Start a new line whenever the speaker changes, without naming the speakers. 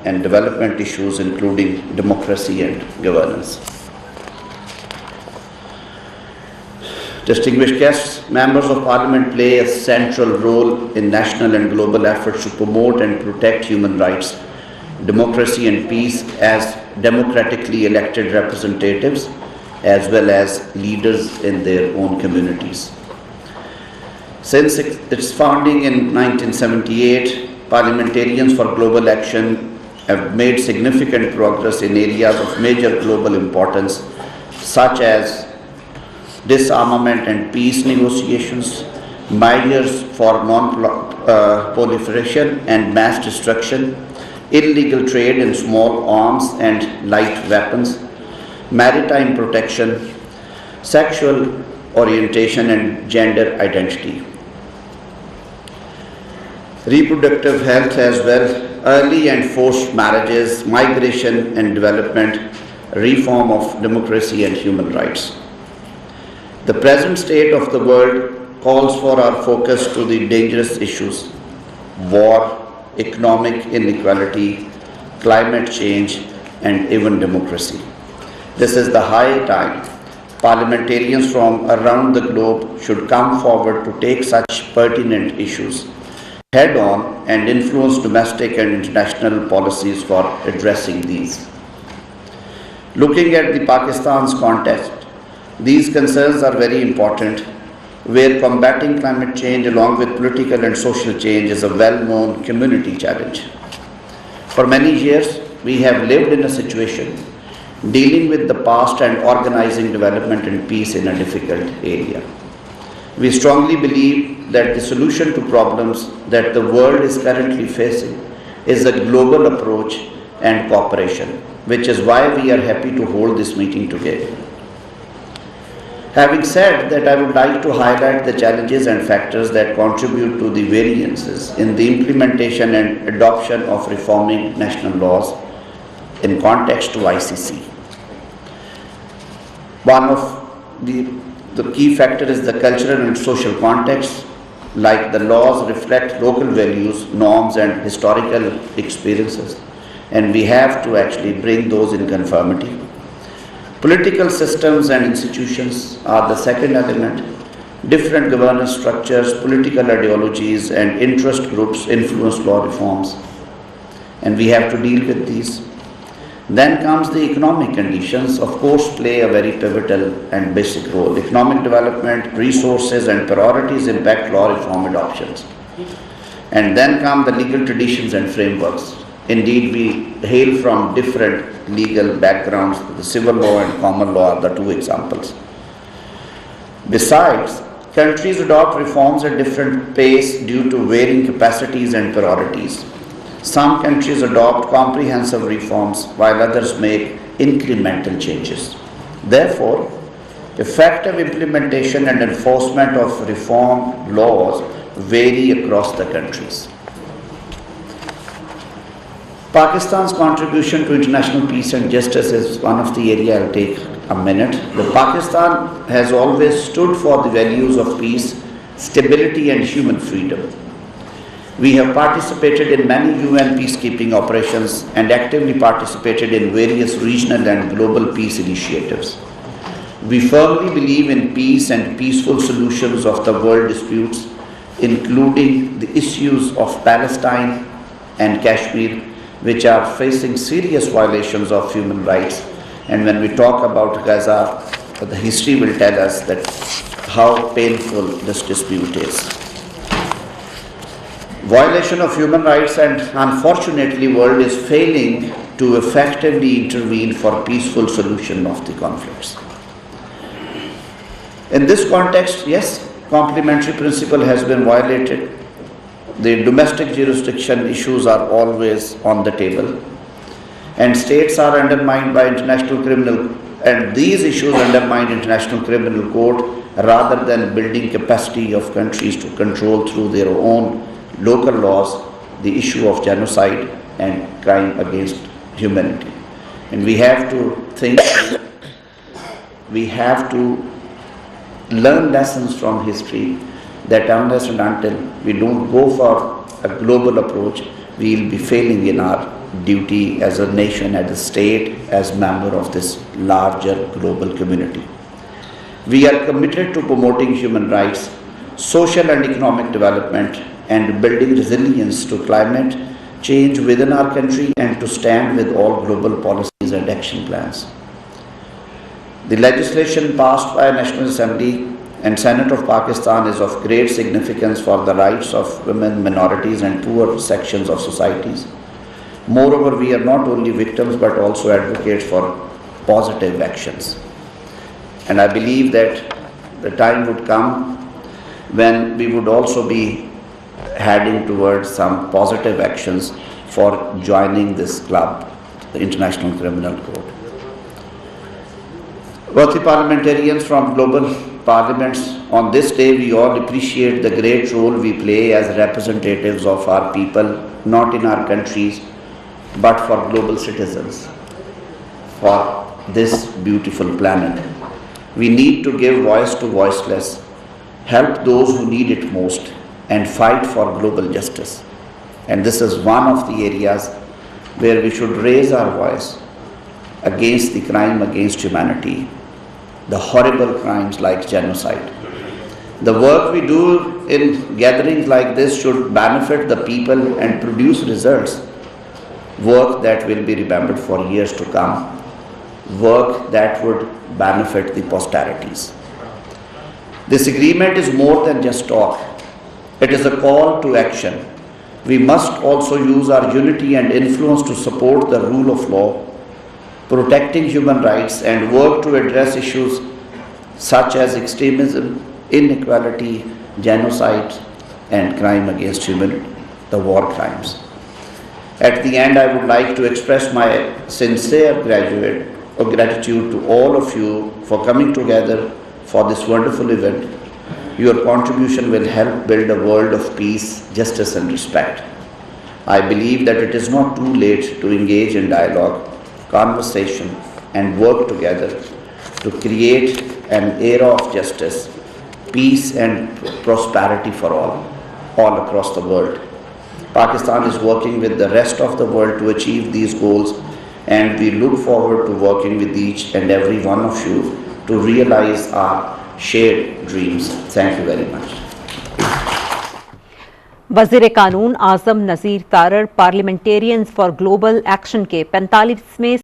and development issues, including democracy and governance. Distinguished guests, members of Parliament play a central role in national and global efforts to promote and protect human rights, democracy and peace as democratically elected representatives, as well as leaders in their own communities. Since its founding in 1978, Parliamentarians for Global Action have made significant progress in areas of major global importance, such as disarmament and peace negotiations, measures for non-proliferation and mass destruction, illegal trade in small arms and light weapons, maritime protection, sexual orientation and gender identity, reproductive health as well, early and forced marriages, migration and development, reform of democracy and human rights. The present state of the world calls for our focus to the dangerous issues: war, economic inequality, climate change, and even democracy. This is the high time parliamentarians from around the globe should come forward to take such pertinent issues head on and influence domestic and international policies for addressing these. Looking at the Pakistan's context, these concerns are very important, where combating climate change along with political and social change is a well-known community challenge. For many years, we have lived in a situation dealing with the past and organizing development and peace in a difficult area. We strongly believe that the solution to problems that the world is currently facing is a global approach and cooperation, which is why we are happy to hold this meeting today. Having said that, I would like to highlight the challenges and factors that contribute to the variances in the implementation and adoption of reforming national laws in context to ICC. One of the key factor is the cultural and social context, like the laws reflect local values, norms and historical experiences, and we have to actually bring those in conformity. Political systems and institutions are the second element. Different governance structures, political ideologies and interest groups influence law reforms, and we have to deal with these. Then comes the economic conditions, of course, play a very pivotal and basic role. Economic development, resources and priorities impact law reform adoptions. And then come the legal traditions and frameworks. Indeed, we hail from different legal backgrounds. The civil law and common law are the two examples. Besides, countries adopt reforms at different pace due to varying capacities and priorities. Some countries adopt comprehensive reforms while others make incremental changes. Therefore, effective implementation and enforcement of reform laws vary across the countries. Pakistan's contribution to international peace and justice is one of the areas I'll take a minute. Pakistan has always stood for the values of peace, stability and human freedom. We have participated in many UN peacekeeping operations and actively participated in various regional and global peace initiatives. We firmly believe in peace and peaceful solutions of the world disputes, including the issues of Palestine and Kashmir, which are facing serious violations of human rights. And when we talk about Gaza, the history will tell us that how painful this dispute is. Violation of human rights, and unfortunately world is failing to effectively intervene for peaceful solution of the conflicts. In this context, yes, complementary principle has been violated. The domestic jurisdiction issues are always on the table, and states are undermined by international criminal, and these issues undermine international criminal court rather than building capacity of countries to control through their own local laws the issue of genocide and crime against humanity. And we have to think, we have to learn lessons from history, that unless and until we don't go for a global approach, we will be failing in our duty as a nation, as a state, as member of this larger global community. We are committed to promoting human rights, social and economic development, and building resilience to climate change within our country and to stand with all global policies and action plans. The legislation passed by National Assembly and Senate of Pakistan is of great significance for the rights of women, minorities and poor sections of societies. Moreover, we are not only victims but also advocates for positive actions. And I believe that the time would come when we would also be heading towards some positive actions for joining this club, the International Criminal Court. Worthy parliamentarians from global parliaments, on this day we all appreciate the great role we play as representatives of our people, not in our countries, but for global citizens, for this beautiful planet. We need to give voice to voiceless, help those who need it most, and fight for global justice. And this is one of the areas where we should raise our voice against the crime against humanity, the horrible crimes like genocide. The work we do in gatherings like this should benefit the people and produce results, work that will be remembered for years to come, work that would benefit the posterities. This agreement is more than just talk. It is a call to action. We must also use our unity and influence to support the rule of law, protecting human rights, and work to address issues such as extremism, inequality, genocide, and crime against humanity, the war crimes. At the end, I would like to express my sincere gratitude to all of you for coming together for this wonderful event. Your contribution will help build a world of peace, justice, and respect. I believe that it is not too late to engage in dialogue, conversation, and work together to create an era of justice, peace, and prosperity for all across the world. Pakistan is working with the rest of the world to achieve these goals, and we look forward to working with each and every one of you to realize our shared dreams. Thank you very much.
वज़ीर कानून आज़म Nazir Tarar parliamentarians for global action के 45वें